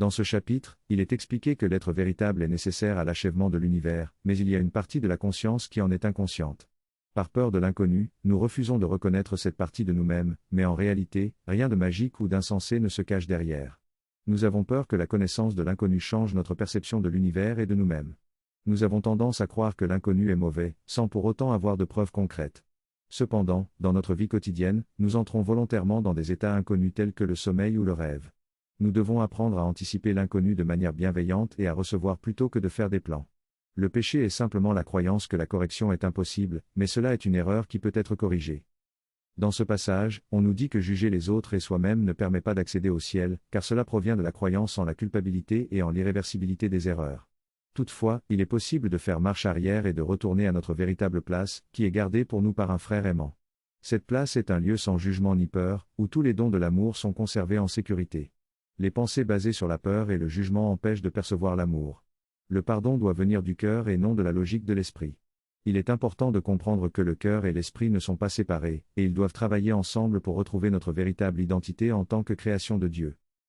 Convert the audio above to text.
Dans ce chapitre, il est expliqué que l'être véritable est nécessaire à l'achèvement de l'univers, mais il y a une partie de la conscience qui en est inconsciente. Par peur de l'inconnu, nous refusons de reconnaître cette partie de nous-mêmes, mais en réalité, rien de magique ou d'insensé ne se cache derrière. Nous avons peur que la connaissance de l'inconnu change notre perception de l'univers et de nous-mêmes. Nous avons tendance à croire que l'inconnu est mauvais, sans pour autant avoir de preuves concrètes. Cependant, dans notre vie quotidienne, nous entrons volontairement dans des états inconnus tels que le sommeil ou le rêve. Nous devons apprendre à anticiper l'inconnu de manière bienveillante et à recevoir plutôt que de faire des plans. Le péché est simplement la croyance que la correction est impossible, mais cela est une erreur qui peut être corrigée. Dans ce passage, on nous dit que juger les autres et soi-même ne permet pas d'accéder au ciel, car cela provient de la croyance en la culpabilité et en l'irréversibilité des erreurs. Toutefois, il est possible de faire marche arrière et de retourner à notre véritable place, qui est gardée pour nous par un frère aimant. Cette place est un lieu sans jugement ni peur, où tous les dons de l'amour sont conservés en sécurité. Les pensées basées sur la peur et le jugement empêchent de percevoir l'amour. Le pardon doit venir du cœur et non de la logique de l'esprit. Il est important de comprendre que le cœur et l'esprit ne sont pas séparés, et ils doivent travailler ensemble pour retrouver notre véritable identité en tant que création de Dieu.